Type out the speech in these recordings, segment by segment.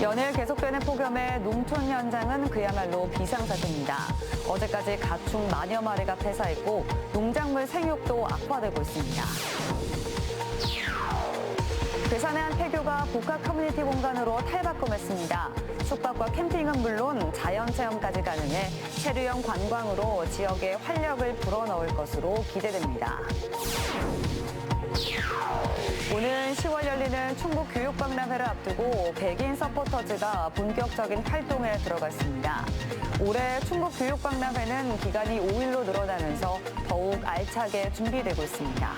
연일 계속되는 폭염에 농촌 현장은 그야말로 비상사태입니다. 어제까지 가축 만여 마리가 폐사했고 농작물 생육도 악화되고 있습니다. 괴산의 한 폐교가 복합 커뮤니티 공간으로 탈바꿈했습니다. 숙박과 캠핑은 물론 자연체험까지 가능해 체류형 관광으로 지역에 활력을 불어넣을 것으로 기대됩니다. 오는 10월 열리는 충북 교육박람회를 앞두고 백인 서포터즈가 본격적인 활동에 들어갔습니다. 올해 충북 교육박람회는 기간이 5일로 늘어나면서 더욱 알차게 준비되고 있습니다.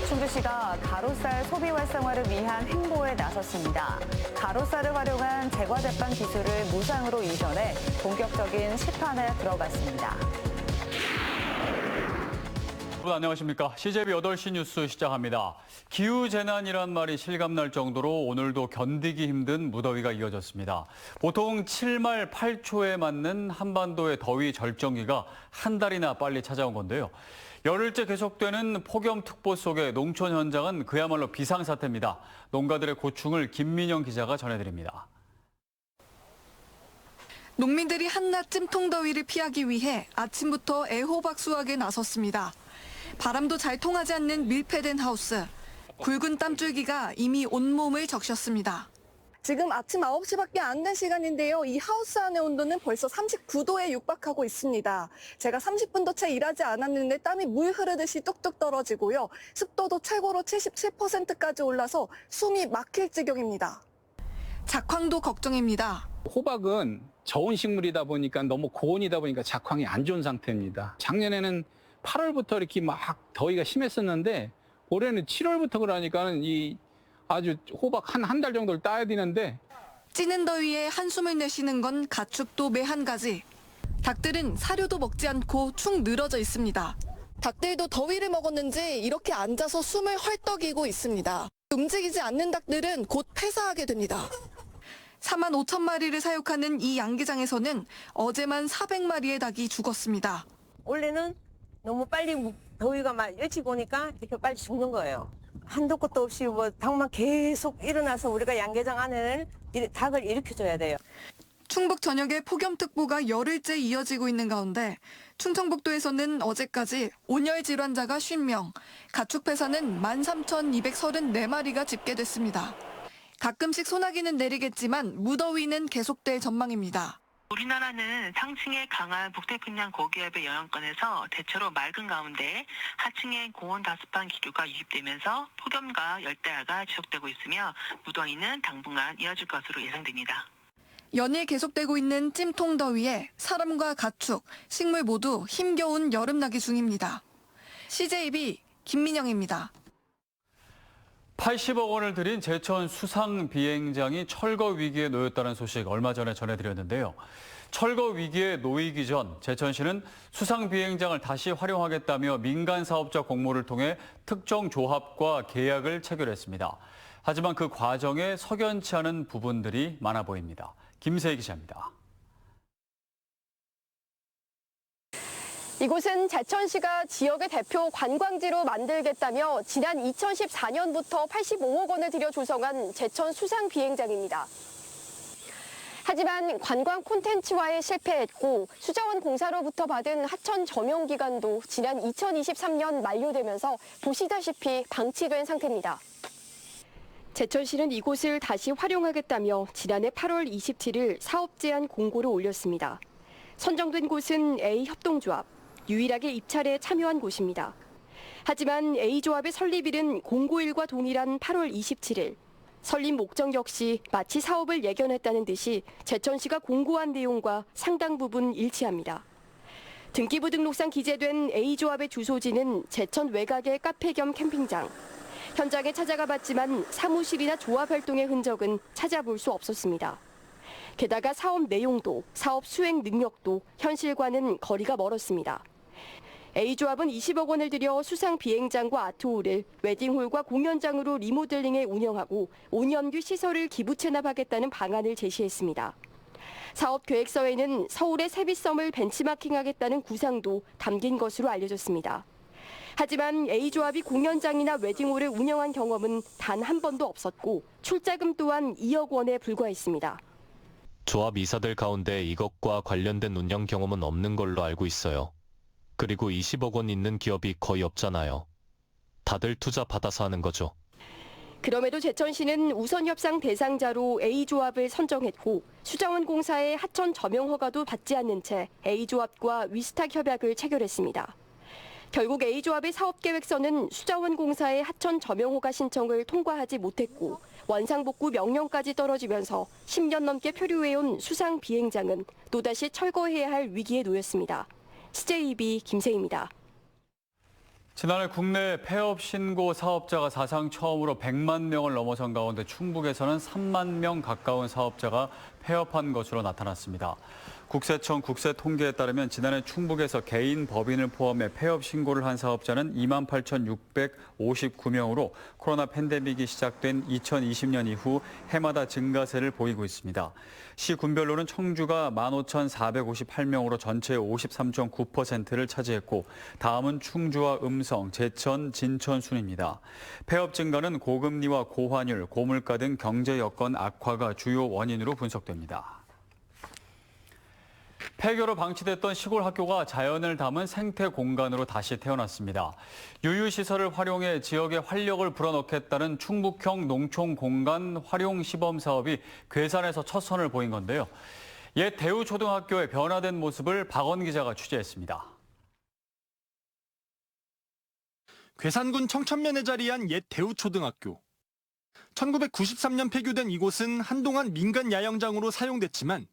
충주시가 가로쌀 소비 활성화를 위한 행보에 나섰습니다. 가로쌀을 활용한 제과제빵 기술을 무상으로 이전해 본격적인 시판에 들어갔습니다. 여러분 안녕하십니까. CJB 8시 뉴스 시작합니다. 기후재난이란 말이 실감날 정도로 오늘도 견디기 힘든 무더위가 이어졌습니다. 보통 7말 8초에 맞는 한반도의 더위 절정기가 한 달이나 빨리 찾아온 건데요. 열흘째 계속되는 폭염특보 속에 농촌 현장은 그야말로 비상사태입니다. 농가들의 고충을 김민영 기자가 전해드립니다. 농민들이 한낮 찜통더위를 피하기 위해 아침부터 애호박 수확에 나섰습니다. 바람도 잘 통하지 않는 밀폐된 하우스. 굵은 땀줄기가 이미 온몸을 적셨습니다. 지금 아침 9시밖에 안 된 시간인데요. 이 하우스 안의 온도는 벌써 39도에 육박하고 있습니다. 제가 30분도 채 일하지 않았는데 땀이 물 흐르듯이 뚝뚝 떨어지고요. 습도도 최고로 77%까지 올라서 숨이 막힐 지경입니다. 작황도 걱정입니다. 호박은 저온 식물이다 보니까 너무 고온이다 보니까 작황이 안 좋은 상태입니다. 작년에는 8월부터 이렇게 막 더위가 심했었는데 올해는 7월부터 그러니까는 이 아주 호박 한 달 정도를 따야 되는데 찌는 더위에 한숨을 내쉬는 건 가축도 매 한 가지. 닭들은 사료도 먹지 않고 축 늘어져 있습니다. 닭들도 더위를 먹었는지 이렇게 앉아서 숨을 헐떡이고 있습니다. 움직이지 않는 닭들은 곧 폐사하게 됩니다. 4만 5천 마리를 사육하는 이 양계장에서는 어제만 400마리의 닭이 죽었습니다. 원래는 너무 빨리 더위가 막 일찍 오니까 이렇게 빨리 죽는 거예요. 한도 끝도 없이 닭만 계속 일어나서 우리가 양계장 안에는 닭을 일으켜줘야 돼요. 충북 전역에 폭염특보가 열흘째 이어지고 있는 가운데 충청북도에서는 어제까지 온열 질환자가 50명, 가축 폐사는 13,234마리가 집계됐습니다. 가끔씩 소나기는 내리겠지만 무더위는 계속될 전망입니다. 우리나라는 상층의 강한 북태평양 고기압의 영향권에서 대체로 맑은 가운데 하층의 고온 다습한 기류가 유입되면서 폭염과 열대야가 지속되고 있으며 무더위는 당분간 이어질 것으로 예상됩니다. 연일 계속되고 있는 찜통더위에 사람과 가축, 식물 모두 힘겨운 여름나기 중입니다. CJB 김민영입니다. 80억 원을 들인 제천 수상 비행장이 철거 위기에 놓였다는 소식 얼마 전에 전해드렸는데요. 철거 위기에 놓이기 전 제천시는 수상 비행장을 다시 활용하겠다며 민간 사업자 공모를 통해 특정 조합과 계약을 체결했습니다. 하지만 그 과정에 석연치 않은 부분들이 많아 보입니다. 김세희 기자입니다. 이곳은 제천시가 지역의 대표 관광지로 만들겠다며 지난 2014년부터 85억 원을 들여 조성한 제천 수상 비행장입니다. 하지만 관광 콘텐츠화에 실패했고 수자원 공사로부터 받은 하천 점용 기간도 지난 2023년 만료되면서 보시다시피 방치된 상태입니다. 제천시는 이곳을 다시 활용하겠다며 지난해 8월 27일 사업 제안 공고를 올렸습니다. 선정된 곳은 A협동조합, 유일하게 입찰에 참여한 곳입니다. 하지만 A조합의 설립일은 공고일과 동일한 8월 27일. 설립 목적 역시 마치 사업을 예견했다는 듯이 제천시가 공고한 내용과 상당 부분 일치합니다. 등기부 등록상 기재된 A조합의 주소지는 제천 외곽의 카페 겸 캠핑장. 현장에 찾아가 봤지만 사무실이나 조합 활동의 흔적은 찾아볼 수 없었습니다. 게다가 사업 내용도 사업 수행 능력도 현실과는 거리가 멀었습니다. A조합은 20억 원을 들여 수상 비행장과 아트홀을 웨딩홀과 공연장으로 리모델링해 운영하고 5년규 시설을 기부 체납하겠다는 방안을 제시했습니다. 사업 계획서에는 서울의 세비섬을 벤치마킹하겠다는 구상도 담긴 것으로 알려졌습니다. 하지만 A조합이 공연장이나 웨딩홀을 운영한 경험은 단 한 번도 없었고 출자금 또한 2억 원에 불과했습니다. 조합 이사들 가운데 이것과 관련된 운영 경험은 없는 걸로 알고 있어요. 그리고 20억 원 있는 기업이 거의 없잖아요. 다들 투자 받아서 하는 거죠. 그럼에도 제천시는 우선 협상 대상자로 A조합을 선정했고 수자원공사의 하천 점용 허가도 받지 않는 채 A조합과 위스탁 협약을 체결했습니다. 결국 A조합의 사업계획서는 수자원공사의 하천 점용 허가 신청을 통과하지 못했고 원상복구 명령까지 떨어지면서 10년 넘게 표류해온 수상 비행장은 또다시 철거해야 할 위기에 놓였습니다. CJB 김세희입니다. 지난해 국내 폐업 신고 사업자가 사상 처음으로 100만 명을 넘어선 가운데 충북에서는 3만 명 가까운 사업자가 폐업한 것으로 나타났습니다. 국세청 국세통계에 따르면 지난해 충북에서 개인 법인을 포함해 폐업 신고를 한 사업자는 28,659명으로 코로나 팬데믹이 시작된 2020년 이후 해마다 증가세를 보이고 있습니다. 시 군별로는 청주가 15,458명으로 전체의 53.9%를 차지했고 다음은 충주와 음성, 제천, 진천 순입니다. 폐업 증가는 고금리와 고환율, 고물가 등 경제 여건 악화가 주요 원인으로 분석됩니다. 폐교로 방치됐던 시골 학교가 자연을 담은 생태 공간으로 다시 태어났습니다. 유유시설을 활용해 지역에 활력을 불어넣겠다는 충북형 농촌 공간 활용 시범 사업이 괴산에서 첫 선을 보인 건데요. 옛 대우초등학교의 변화된 모습을 박원 기자가 취재했습니다. 괴산군 청천면에 자리한 옛 대우초등학교. 1993년 폐교된 이곳은 한동안 민간 야영장으로 사용됐지만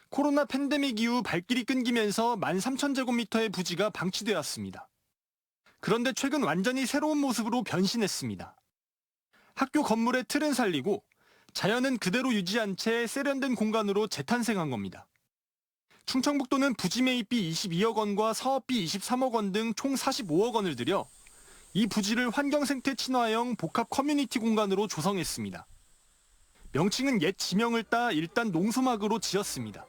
코로나 팬데믹 이후 발길이 끊기면서 13,000제곱미터의 부지가 방치되었습니다. 그런데 최근 완전히 새로운 모습으로 변신했습니다. 학교 건물의 틀은 살리고 자연은 그대로 유지한 채 세련된 공간으로 재탄생한 겁니다. 충청북도는 부지 매입비 22억 원과 사업비 23억 원 등 총 45억 원을 들여 이 부지를 환경생태 친화형 복합 커뮤니티 공간으로 조성했습니다. 명칭은 옛 지명을 따 일단 농소막으로 지었습니다.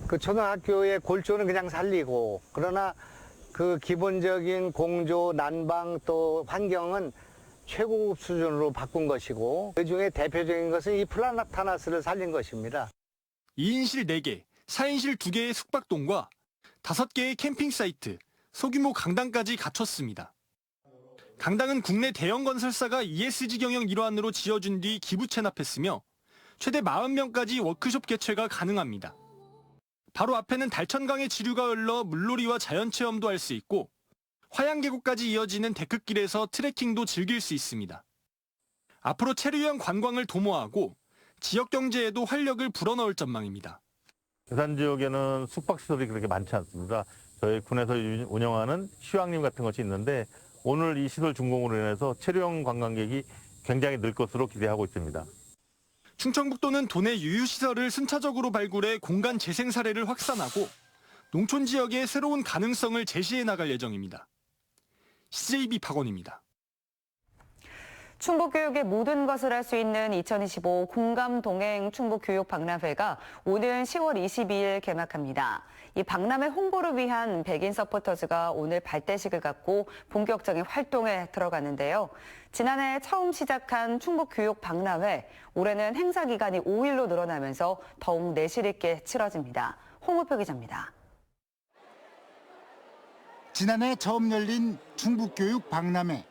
그 초등학교의 골조는 그냥 살리고 그러나 그 기본적인 공조, 난방 또 환경은 최고급 수준으로 바꾼 것이고 그중에 대표적인 것은 이 플라타나스를 살린 것입니다. 2인실 4개, 4인실 2개의 숙박동과 5개의 캠핑 사이트, 소규모 강당까지 갖췄습니다. 강당은 국내 대형 건설사가 ESG 경영 일환으로 지어준 뒤 기부 체납했으며 최대 40명까지 워크숍 개최가 가능합니다. 바로 앞에는 달천강의 지류가 흘러 물놀이와 자연체험도 할 수 있고 화양계곡까지 이어지는 데크길에서 트레킹도 즐길 수 있습니다. 앞으로 체류형 관광을 도모하고 지역 경제에도 활력을 불어넣을 전망입니다. 괴산 지역에는 숙박시설이 그렇게 많지 않습니다. 저희 군에서 운영하는 휴양림 같은 것이 있는데 오늘 이 시설 준공으로 인해서 체류형 관광객이 굉장히 늘 것으로 기대하고 있습니다. 충청북도는 도내 유유시설을 순차적으로 발굴해 공간 재생 사례를 확산하고 농촌 지역의 새로운 가능성을 제시해 나갈 예정입니다. CJB 박원입니다. 충북교육의 모든 것을 할 수 있는 2025 공감동행 충북교육박람회가 오는 10월 22일 개막합니다. 이 박람회 홍보를 위한 백인 서포터즈가 오늘 발대식을 갖고 본격적인 활동에 들어가는데요. 지난해 처음 시작한 충북교육박람회, 올해는 행사 기간이 5일로 늘어나면서 더욱 내실 있게 치러집니다. 홍우표 기자입니다. 지난해 처음 열린 충북교육박람회.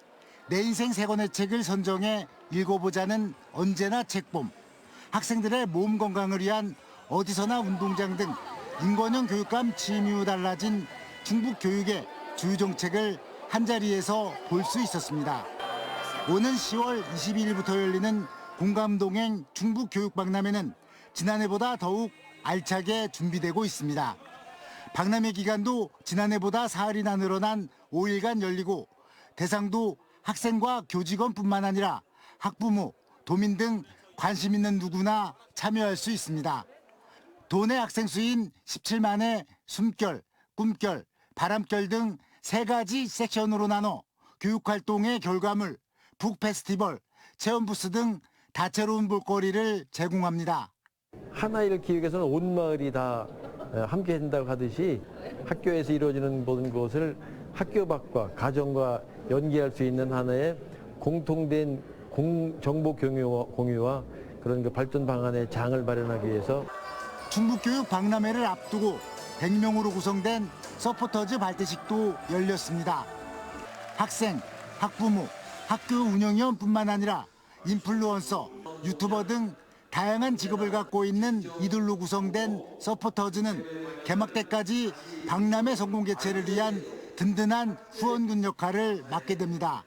내 인생 세 권의 책을 선정해 읽어보자는 언제나 책봄. 학생들의 몸 건강을 위한 어디서나 운동장 등 인권형 교육감 취임 이후 달라진 충북 교육의 주요 정책을 한자리에서 볼 수 있었습니다. 오는 10월 22일부터 열리는 공감동행 충북 교육박람회는 지난해보다 더욱 알차게 준비되고 있습니다. 박람회 기간도 지난해보다 사흘이나 늘어난 5일간 열리고 대상도 학생과 교직원뿐만 아니라 학부모, 도민 등 관심 있는 누구나 참여할 수 있습니다. 도내 학생 수인 17만의 숨결, 꿈결, 바람결 등 3가지 섹션으로 나눠 교육활동의 결과물, 북페스티벌, 체험부스 등 다채로운 볼거리를 제공합니다. 하나를 기획해서는 온 마을이 다 함께 한다고 하듯이 학교에서 이루어지는 모든 것을 학교 밖과 가정과 연계할 수 있는 하나의 공통된 정보 공유와 그런 그 발전 방안의 장을 마련하기 위해서 충북교육 박람회를 앞두고 100명으로 구성된 서포터즈 발대식도 열렸습니다. 학생, 학부모, 학교 운영위원뿐만 아니라 인플루언서, 유튜버 등 다양한 직업을 갖고 있는 이들로 구성된 서포터즈는 개막 때까지 박람회 성공 개최를 위한 든든한 후원군 역할을 맡게 됩니다.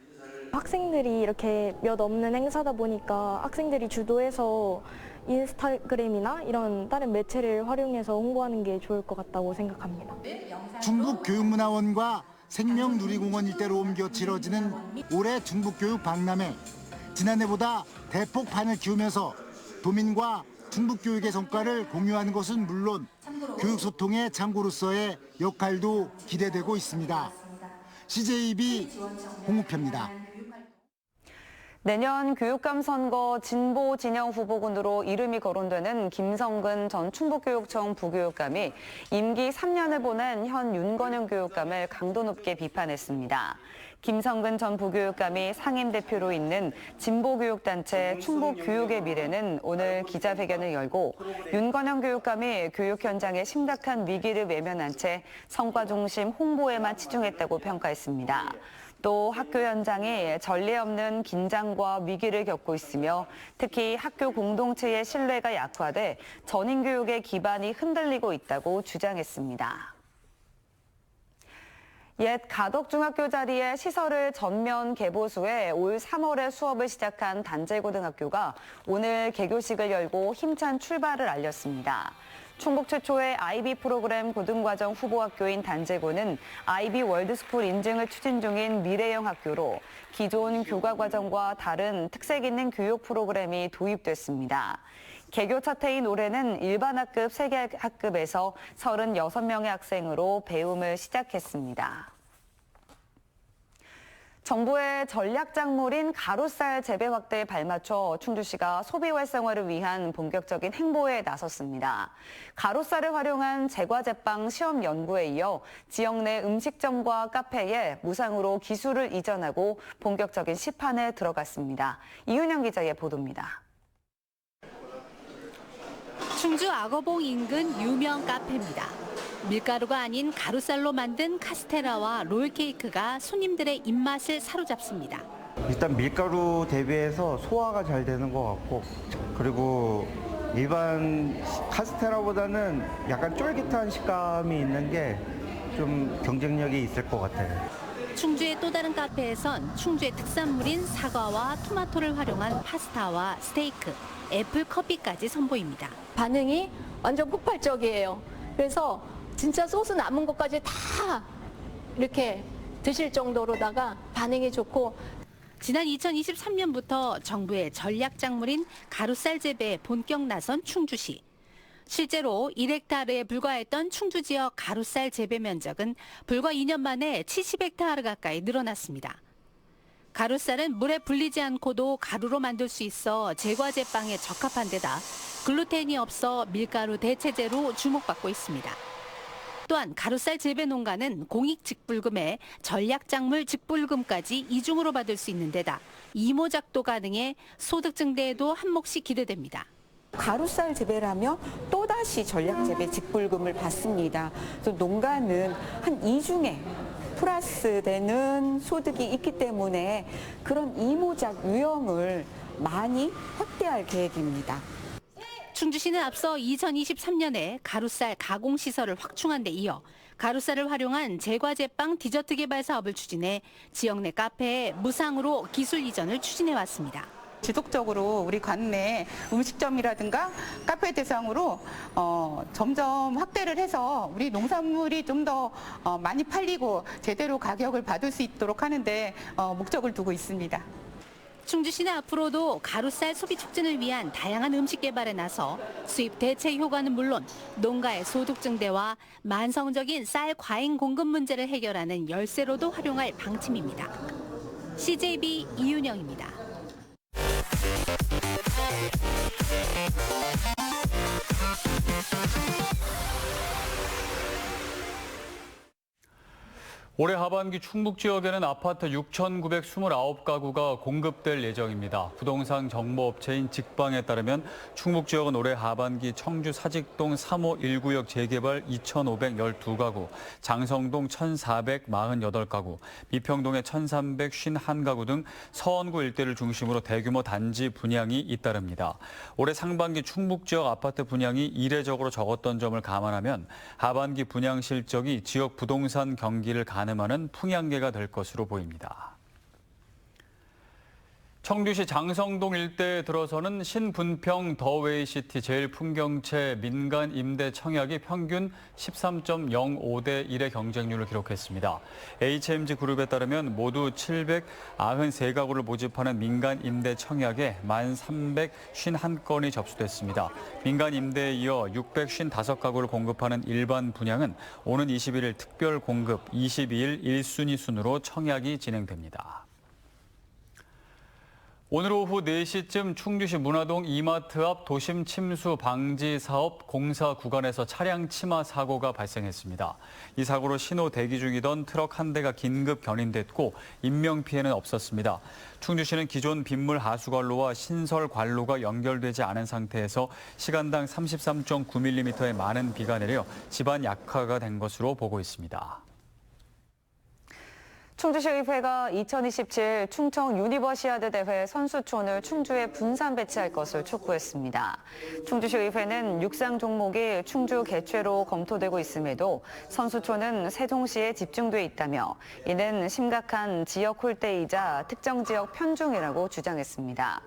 학생들이 이렇게 몇 없는 행사다 보니까 학생들이 주도해서 인스타그램이나 이런 다른 매체를 활용해서 홍보하는 게 좋을 것 같다고 생각합니다. 충북교육문화원과 생명누리공원 일대로 옮겨 치러지는 올해 충북교육 박람회. 지난해보다 대폭 판을 키우면서 도민과 충북교육의 성과를 공유하는 것은 물론 교육소통의 창구로서의 역할도 기대되고 있습니다. CJB 홍우표입니다. 내년 교육감 선거 진보 진영 후보군으로 이름이 거론되는 김성근 전 충북교육청 부교육감이 임기 3년을 보낸 현 윤건영 교육감을 강도 높게 비판했습니다. 김성근 전 부교육감이 상임대표로 있는 진보교육단체 충북교육의 미래는 오늘 기자회견을 열고 윤건영 교육감이 교육 현장의 심각한 위기를 외면한 채 성과 중심 홍보에만 치중했다고 평가했습니다. 또 학교 현장이 전례 없는 긴장과 위기를 겪고 있으며 특히 학교 공동체의 신뢰가 약화돼 전인교육의 기반이 흔들리고 있다고 주장했습니다. 옛 가덕중학교 자리에 시설을 전면 개보수해 올 3월에 수업을 시작한 단제고등학교가 오늘 개교식을 열고 힘찬 출발을 알렸습니다. 충북 최초의 IB 프로그램 고등과정 후보학교인 단제고는 IB 월드스쿨 인증을 추진 중인 미래형 학교로 기존 교과과정과 다른 특색 있는 교육 프로그램이 도입됐습니다. 개교 첫 해인 올해는 일반 학급 3개 학급에서 36명의 학생으로 배움을 시작했습니다. 정부의 전략 작물인 가루쌀 재배 확대에 발맞춰 충주시가 소비 활성화를 위한 본격적인 행보에 나섰습니다. 가루쌀을 활용한 제과제빵 시험 연구에 이어 지역 내 음식점과 카페에 무상으로 기술을 이전하고 본격적인 시판에 들어갔습니다. 이윤영 기자의 보도입니다. 충주 악어봉 인근 유명 카페입니다. 밀가루가 아닌 가루쌀로 만든 카스테라와 롤케이크가 손님들의 입맛을 사로잡습니다. 일단 밀가루 대비해서 소화가 잘 되는 것 같고, 그리고 일반 카스테라보다는 약간 쫄깃한 식감이 있는 게 좀 경쟁력이 있을 것 같아요. 충주의 또 다른 카페에선 충주의 특산물인 사과와 토마토를 활용한 파스타와 스테이크, 애플 커피까지 선보입니다. 반응이 완전 폭발적이에요. 그래서 진짜 소스 남은 것까지 다 이렇게 드실 정도로다가 반응이 좋고, 지난 2023년부터 정부의 전략 작물인 가루쌀 재배에 본격 나선 충주시. 실제로 1헥타르에 불과했던 충주 지역 가루쌀 재배 면적은 불과 2년 만에 70헥타르 가까이 늘어났습니다. 가루쌀은 물에 불리지 않고도 가루로 만들 수 있어 제과제빵에 적합한 데다 글루텐이 없어 밀가루 대체제로 주목받고 있습니다. 또한 가루쌀 재배 농가는 공익직불금에 전략작물 직불금까지 이중으로 받을 수 있는 데다 이모작도 가능해 소득 증대에도 한몫이 기대됩니다. 가루쌀 재배를 하면 또다시 전략재배 직불금을 받습니다. 그래서 농가는 한 이중에 플러스 되는 소득이 있기 때문에 그런 이모작 유형을 많이 확대할 계획입니다. 충주시는 앞서 2023년에 가루쌀 가공시설을 확충한 데 이어 가루쌀을 활용한 제과제빵 디저트 개발 사업을 추진해 지역 내 카페에 무상으로 기술 이전을 추진해왔습니다. 지속적으로 우리 관내 음식점이라든가 카페 대상으로 점점 확대를 해서 우리 농산물이 좀 더 많이 팔리고 제대로 가격을 받을 수 있도록 하는데 목적을 두고 있습니다. 충주시는 앞으로도 가루쌀 소비 촉진을 위한 다양한 음식 개발에 나서 수입 대체 효과는 물론 농가의 소득 증대와 만성적인 쌀 과잉 공급 문제를 해결하는 열쇠로도 활용할 방침입니다. CJB 이윤영입니다. 올해 하반기 충북 지역에는 아파트 6,929가구가 공급될 예정입니다. 부동산 정보업체인 직방에 따르면 충북 지역은 올해 하반기 청주 사직동 3호 1구역 재개발 2,512가구, 장성동 1,448가구, 미평동의 1,351가구 등 서원구 일대를 중심으로 대규모 단지 분양이 잇따릅니다. 올해 상반기 충북 지역 아파트 분양이 이례적으로 적었던 점을 감안하면 하반기 분양 실적이 지역 부동산 경기를 가늠하는 풍향계가 될 것으로 보입니다. 청주시 장성동 일대에 들어서는 신분평 더웨이시티 제일풍경채 민간 임대 청약이 평균 13.05대 1의 경쟁률을 기록했습니다. HMG 그룹에 따르면 모두 793가구를 모집하는 민간 임대 청약에 1,351건이 접수됐습니다. 민간 임대에 이어 655가구를 공급하는 일반 분양은 오는 21일 특별 공급, 22일 1순위 순으로 청약이 진행됩니다. 오늘 오후 4시쯤 충주시 문화동 이마트 앞 도심 침수 방지 사업 공사 구간에서 차량 치마 사고가 발생했습니다. 이 사고로 신호 대기 중이던 트럭 한 대가 긴급 견인됐고 인명피해는 없었습니다. 충주시는 기존 빗물 하수관로와 신설 관로가 연결되지 않은 상태에서 시간당 33.9mm의 많은 비가 내려 집안 약화가 된 것으로 보고 있습니다. 충주시의회가 2027 충청 유니버시아드 대회 선수촌을 충주에 분산 배치할 것을 촉구했습니다. 충주시의회는 육상 종목이 충주 개최로 검토되고 있음에도 선수촌은 세종시에 집중돼 있다며 이는 심각한 지역 홀대이자 특정 지역 편중이라고 주장했습니다.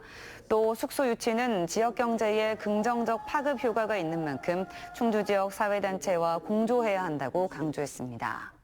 또 숙소 유치는 지역 경제에 긍정적 파급 효과가 있는 만큼 충주 지역 사회단체와 공조해야 한다고 강조했습니다.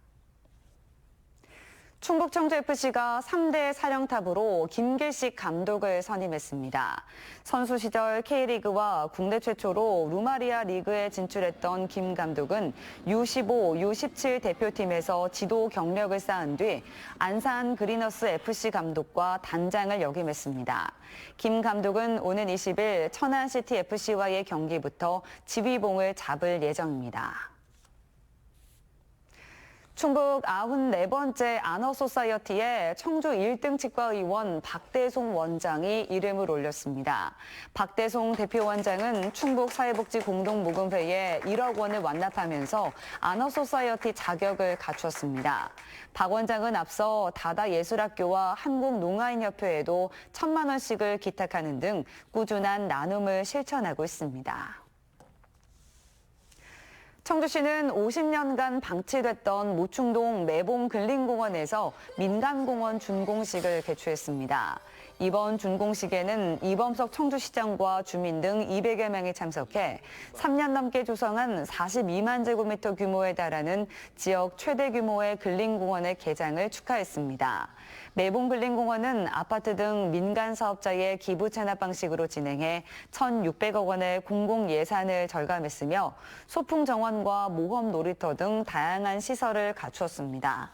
충북 청주FC가 3대 사령탑으로 김길식 감독을 선임했습니다. 선수 시절 K리그와 국내 최초로 루마리아 리그에 진출했던 김 감독은 U15, U17 대표팀에서 지도 경력을 쌓은 뒤 안산 그리너스 FC 감독과 단장을 역임했습니다. 김 감독은 오는 20일 천안시티 FC와의 경기부터 지휘봉을 잡을 예정입니다. 충북 94번째 아너소사이어티에 청주 1등 치과의원 박대송 원장이 이름을 올렸습니다. 박대송 대표 원장은 충북 사회복지공동모금회에 1억 원을 완납하면서 아너소사이어티 자격을 갖추었습니다. 박 원장은 앞서 다다예술학교와 한국농아인협회에도 1,000만 원씩을 기탁하는 등 꾸준한 나눔을 실천하고 있습니다. 청주시는 50년간 방치됐던 모충동 매봉근린공원에서 민간공원 준공식을 개최했습니다. 이번 준공식에는 이범석 청주시장과 주민 등 200여 명이 참석해 3년 넘게 조성한 42만 제곱미터 규모에 달하는 지역 최대 규모의 근린공원의 개장을 축하했습니다. 매봉근린공원은 아파트 등 민간 사업자의 기부 체납 방식으로 진행해 1,600억 원의 공공 예산을 절감했으며 소풍 정원과 모험 놀이터 등 다양한 시설을 갖추었습니다.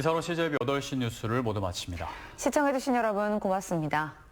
이사로 CJB 8시 뉴스를 모두 마칩니다. 시청해주신 여러분 고맙습니다.